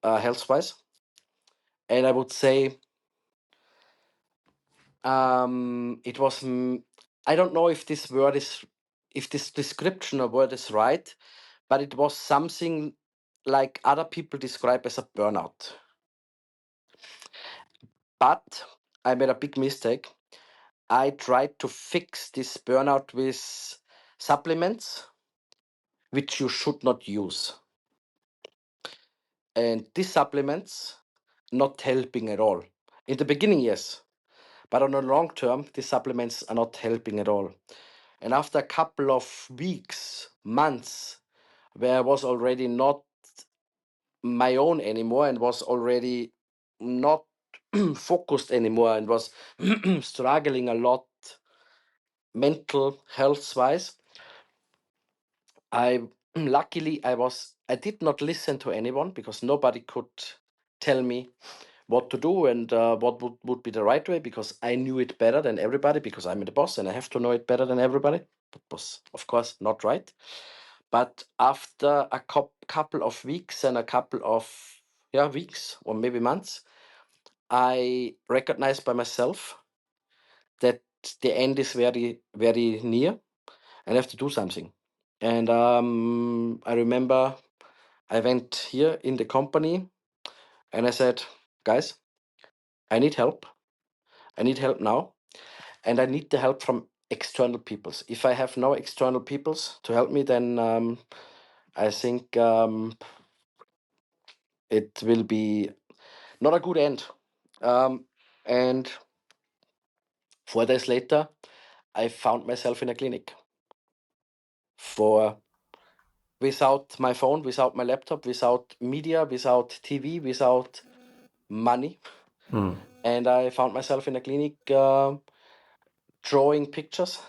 health wise, and I would say it was I don't know if this description or word is right, but it was something like other people describe as a burnout. But I made a big mistake. I tried to fix this burnout with supplements which you should not use. And these supplements not helping at all. In the beginning, yes, but on the long term, these supplements are not helping at all. And after a couple of weeks, months, where I was already not my own anymore and was already not focused anymore and was struggling a lot mental health wise, I luckily I did not listen to anyone because nobody could tell me what to do and what would be the right way, because I knew it better than everybody, because I'm the boss and I have to know it better than everybody. That was, of course, not right. But after a couple of weeks and a couple of weeks or maybe months, I recognized by myself that the end is very, very near and I have to do something. And I remember I went here in the company and I said, guys, I need help. I need help now. And I need the help from external peoples. If I have no external peoples to help me, then I think it will be not a good end. And 4 days later, I found myself in a clinic for without my phone, without my laptop, without media, without TV, without money. And I found myself in a clinic drawing pictures,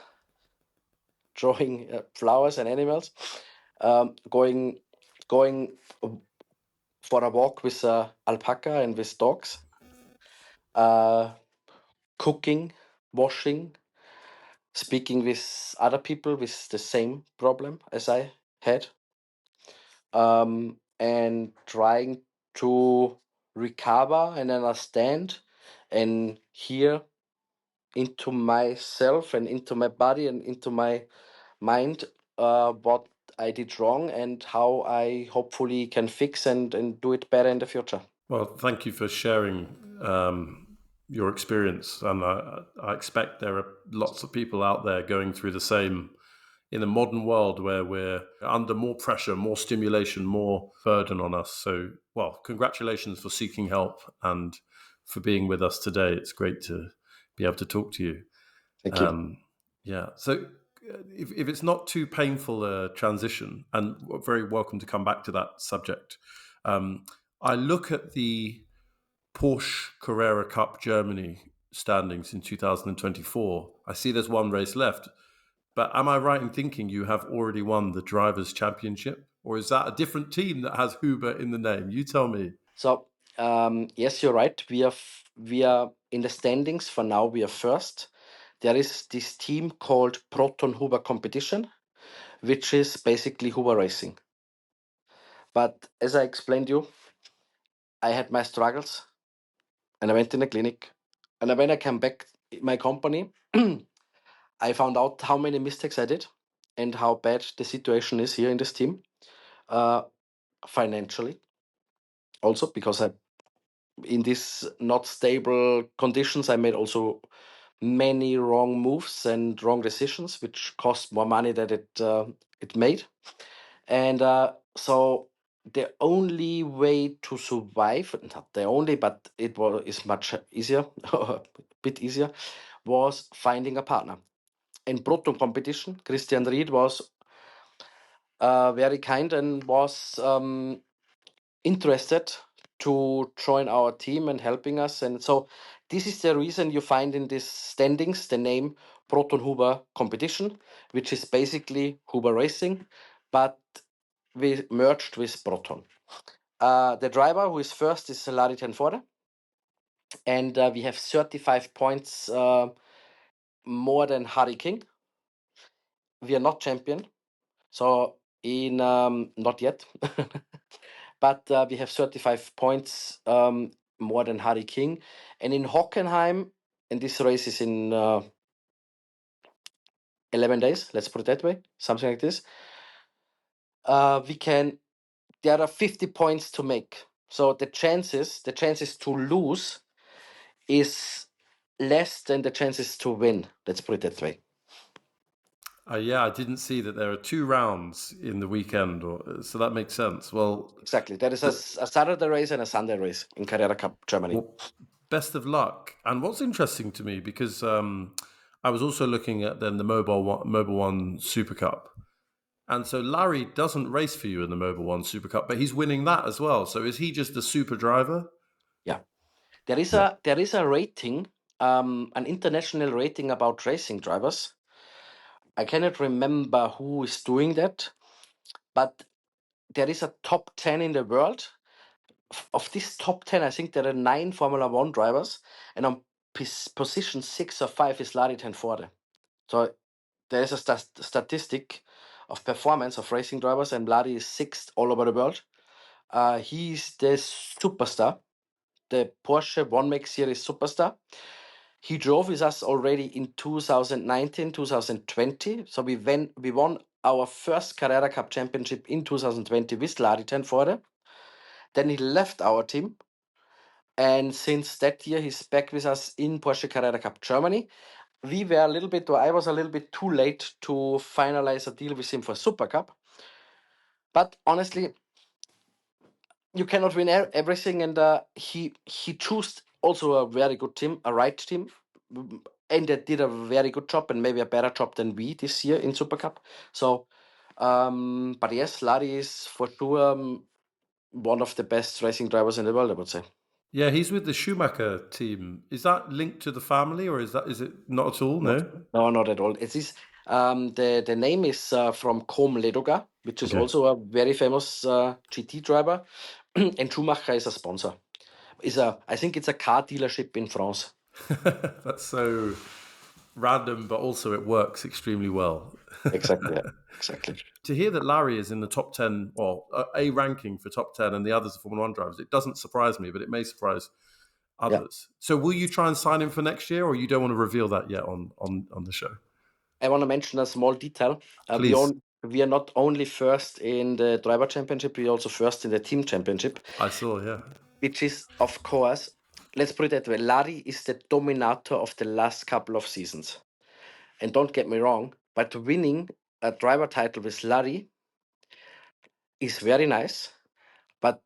drawing flowers and animals, going for a walk with alpaca and with dogs, cooking, washing, speaking with other people with the same problem as I had, and trying to recover and understand and hear into myself and into my body and into my mind what I did wrong and how I hopefully can fix and do it better in the future. Well, thank you for sharing your experience. And I expect there are lots of people out there going through the same in a modern world where we're under more pressure, more stimulation, more burden on us. So, well, congratulations for seeking help and for being with us today. It's great to be able to talk to you. Thank you. Yeah. So if it's not too painful a transition, and we're very welcome to come back to that subject, I look at the Porsche Carrera Cup Germany standings in 2024. I see there's one race left. But am I right in thinking you have already won the Drivers' Championship? Or is that a different team that has Huber in the name? You tell me. So yes, you're right. We are in the standings for now. We are first. There is this team called Proton Huber Competition, which is basically Huber Racing. But as I explained you, I had my struggles, and I went in the clinic, and when I came back in my company, I found out how many mistakes I did, and how bad the situation is here in this team, uh, financially. Also, because in these not stable conditions, I made also many wrong moves and wrong decisions, which cost more money than it made. And so the only way to survive, not the only, but is much easier, a bit easier, was finding a partner. In Proton competition, Christian Ried was very kind and was interested to join our team and helping us. And so this is the reason you find in these standings the name Proton Huber Competition, which is basically Huber Racing, but we merged with Proton. The driver who is first is Larry Tenforde, and we have 35 points more than Harry King. We are not champion, so in not yet, but we have 35 points more than Harry King. And in Hockenheim, and this race is in 11 days, let's put it that way, something like this, there are 50 points to make. So the chances to lose is less than the chances to win. Let's put it that way. Yeah, I didn't see that there are 2 rounds in the weekend, so that makes sense. Well, Exactly. There is a Saturday race and a Sunday race in Carrera Cup Germany. well, best of luck. And what's interesting to me, because I was also looking at then the Mobile One Super Cup, and so Larry doesn't race for you in the Mobile One Super Cup, but he's winning that as well. So is he just a super driver? Yeah. There is Yeah. a rating, an international rating about racing drivers. I cannot remember who is doing that, but there is a top 10 in the world. Of this top 10, I think there are 9 Formula One drivers, and on position 6 or 5 is Larry Tenforde. So there is a statistic of performance of racing drivers, and Larry is 6th all over the world. He's the superstar, the Porsche One Make Series superstar. He drove with us already in 2019, 2020. So we won our first Carrera Cup championship in 2020 with Larry Tenforde. Then he left our team. And since that year, he's back with us in Porsche Carrera Cup Germany. We were a little bit, or I was a little bit too late to finalize a deal with him for Super Cup. But honestly, you cannot win everything, and he chose also a very good team, a right team, and they did a very good job, and maybe a better job than we this year in Super Cup. So, but yes, Larry is for sure one of the best racing drivers in the world, I would say. Yeah, he's with the Schumacher team. Is that linked to the family, or is it not at all? Not, No. no, not at all. It is the name is from Com Ledoga, which is Okay. also a very famous GT driver, and Schumacher is a sponsor. I think it's a car dealership in France. That's so random, but also it works extremely well. Exactly, yeah, exactly. To hear that Larry is in the top 10, or a ranking for top 10, and the others are Formula One drivers, it doesn't surprise me, but it may surprise Yeah, others. So will you try and sign him for next year, or you don't want to reveal that yet on the show? I want to mention a small detail. Please. We are not only first in the driver championship, we are also first in the team championship, I saw, yeah. which is, of course, let's put it that way. Larry is the dominator of the last couple of seasons. And don't get me wrong, but winning a driver title with Larry is very nice. But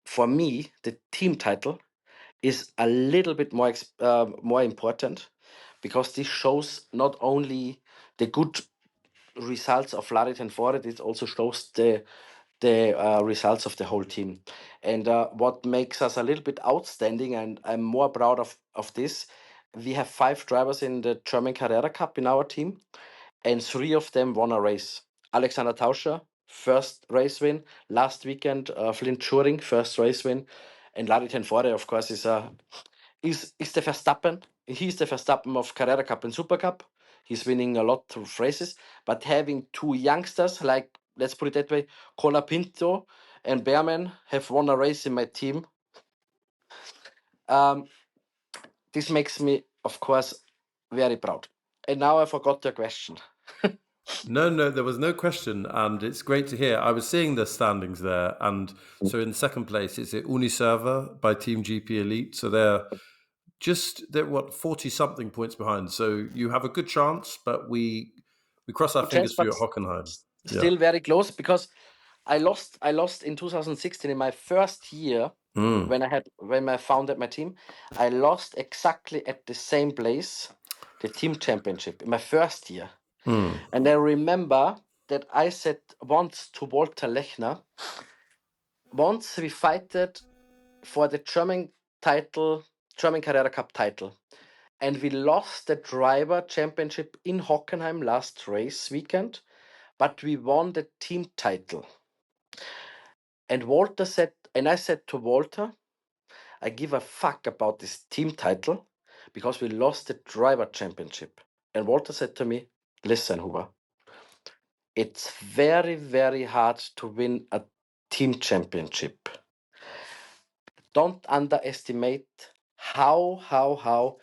for me, the team title is a little bit more important, because this shows not only the good results of Larry Tenford, it also shows the results of the whole team. And what makes us a little bit outstanding, and I'm more proud of this, we have 5 drivers in the German Carrera Cup in our team, and 3 of them won a race. Alexander Tauscher, first race win. Last weekend, Flint Schuring, first race win. And Larry Tenforde, of course, is the Verstappen. He's the Verstappen of Carrera Cup and Super Cup. He's winning a lot of races. But having 2 youngsters, like, let's put it that way, Colapinto and Behrman have won a race in my team. Um, this makes me, of course, very proud. And now I forgot your question. No, there was no question, and it's great to hear. I was seeing the standings there, and so in second place is it Uniserva by Team GP Elite. So they're what 40 something points behind. So you have a good chance, but we cross our Good chance, fingers for but you at Hockenheim. Yeah. still very close, because I lost in 2016 in my first year Mm. when I founded my team. I lost exactly at the same place, the team championship in my first year. Mm. And I remember that I said once to Walter Lechner, once we fighted for the German title, German Carrera Cup title, and we lost the driver championship in Hockenheim last race weekend, but we won the team title. And I said to Walter, I give a fuck about this team title because we lost the driver championship. And Walter said to me, listen, Huber, it's very, very hard to win a team championship. Don't underestimate how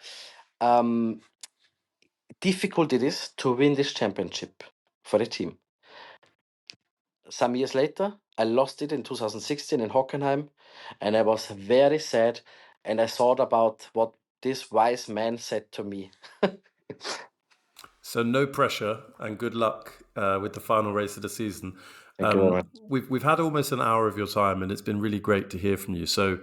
difficult it is to win this championship for the team. Some years later, I lost it in 2016 in Hockenheim, and I was very sad. And I thought about what this wise man said to me. So no pressure and good luck with the final race of the season. Thank you very much. We've had almost an hour of your time, and it's been really great to hear from you. So,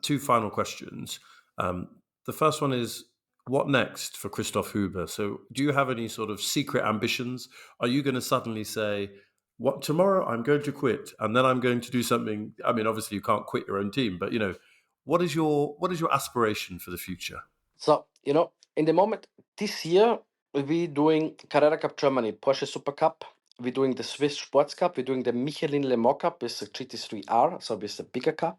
two final questions. The first one is, what next for Christoph Huber? So, do you have any sort of secret ambitions? Are you going to suddenly say, "What tomorrow? I'm going to quit, and then I'm going to do something"? I mean, obviously, you can't quit your own team, but what is your aspiration for the future? So, in the moment, this year, we're doing Carrera Cup Germany, Porsche Super Cup. We're doing the Swiss Sports Cup. We're doing the Michelin Le Mans Cup with the GT3R, so with the bigger car.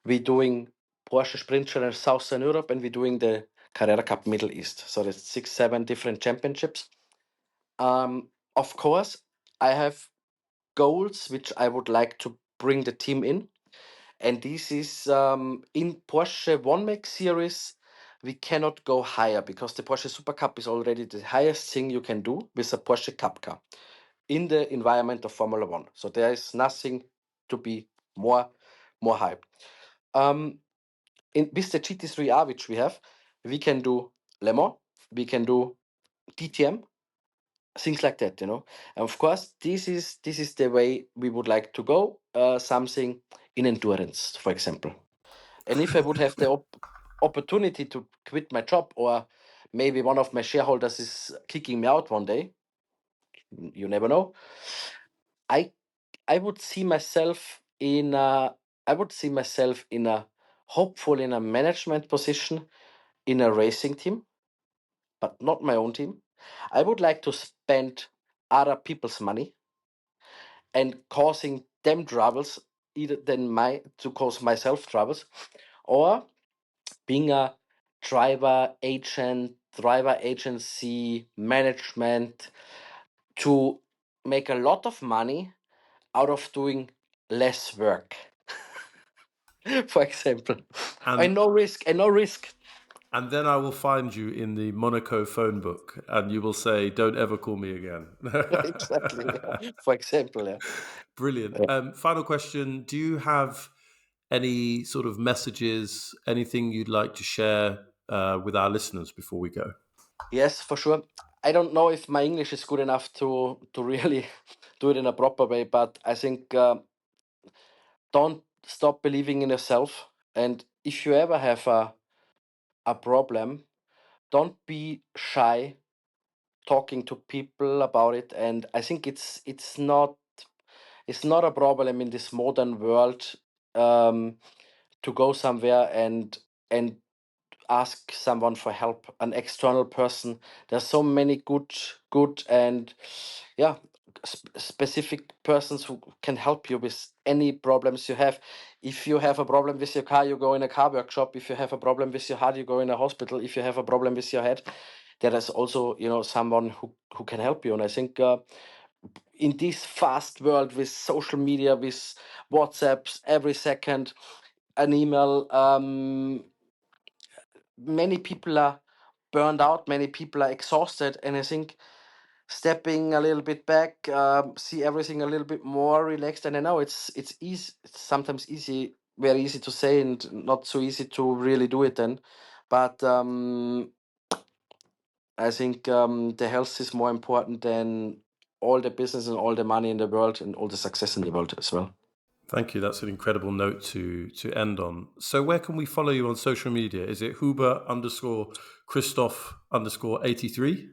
We're doing Porsche Sprint Challenge Southern Europe, and we're doing the Carrera Cup Middle East. So there's 6, 7 different championships. Of course, I have goals which I would like to bring the team in. And this is in Porsche One Make series. We cannot go higher because the Porsche Super Cup is already the highest thing you can do with a Porsche Cup car in the environment of Formula One. So there is nothing to be more high. With the GT3R which we have, we can do Le Mans, we can do DTM, things like that. And of course, this is the way we would like to go. Something in endurance, for example. And if I would have the opportunity to quit my job, or maybe one of my shareholders is kicking me out one day, you never know. I I would see myself in a hopefully in a management position in a racing team, but not my own team. I would like to spend other people's money and causing them troubles either than my to cause myself troubles, or being a driver agency management to make a lot of money out of doing less work. For example, And and no risk. And then I will find you in the Monaco phone book and you will say, "Don't ever call me again." Exactly. Yeah. For example, yeah. Brilliant. Yeah. Final question. Do you have any sort of messages, anything you'd like to share with our listeners before we go? Yes, for sure. I don't know if my English is good enough to really do it in a proper way, but I think don't stop believing in yourself. And if you ever have a problem, don't be shy talking to people about it. And I think it's not a problem in this modern world, um, to go somewhere and ask someone for help, an external person. There's so many good and, yeah, specific persons who can help you with any problems you have. If you have a problem with your car, you go in a car workshop. If you have a problem with your heart, you go in a hospital. If you have a problem with your head, there is also someone who can help you. And I think in this fast world with social media, with WhatsApps every second, an email, many people are burned out, many people are exhausted, and I think stepping a little bit back, see everything a little bit more relaxed. And I know it's easy, it's sometimes easy, very easy to say, and not so easy to really do it then. But I think the health is more important than all the business and all the money in the world and all the success in the world as well. Thank you. That's an incredible note to end on. So, where can we follow you on social media? Is it Huber underscore Christoph underscore 83?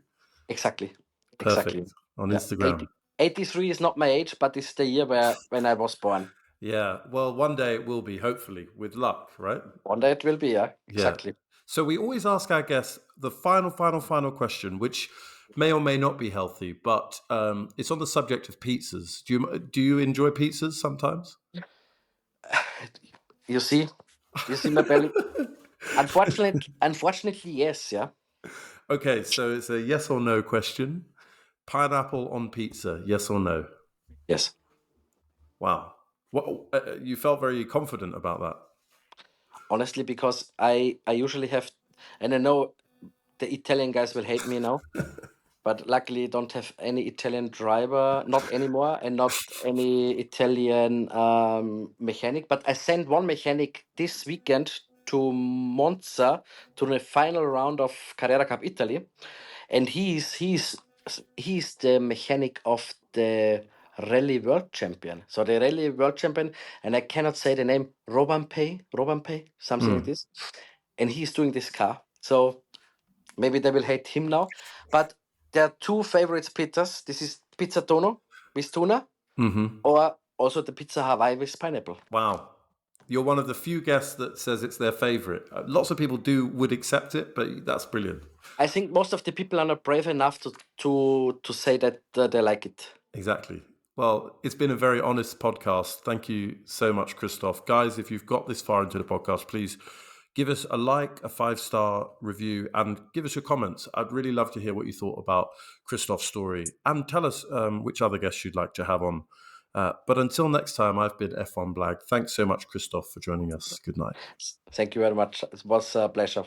Exactly. Perfect. Exactly. On Yeah. Instagram. 83 is not my age, but it's the year when I was born. Yeah. Well, one day it will be, hopefully, with luck, right? One day it will be, yeah. Yeah. Exactly. So we always ask our guests the final question, which may or may not be healthy, but it's on the subject of pizzas. Do you enjoy pizzas sometimes? You see, my belly. Unfortunately, yes, yeah. Okay, so it's a yes or no question. Pineapple on pizza, yes or no? Yes. Wow. What you felt very confident about that. Honestly, because I usually have, and I know the Italian guys will hate me now, but luckily don't have any Italian driver, not anymore, and not any Italian mechanic. But I sent one mechanic this weekend to Monza to the final round of Carrera Cup Italy, and he's the mechanic of the rally world champion. So the rally world champion, and I cannot say the name, Robampay, something like this. And he's doing this car. So maybe they will hate him now. But there are two favorites pizzas. This is pizza tono with tuna, or also the pizza Hawaii with pineapple. Wow. You're one of the few guests that says it's their favorite. Lots of people would accept it, but that's brilliant. I think most of the people are not brave enough to say that they like it. Exactly. Well, it's been a very honest podcast. Thank you so much, Christoph. Guys, if you've got this far into the podcast, please give us a like, a 5-star review, and give us your comments. I'd really love to hear what you thought about Christoph's story, and tell us which other guests you'd like to have on. But until next time, I've been F1 Blag. Thanks so much, Christoph, for joining us. Good night. Thank you very much. It was a pleasure.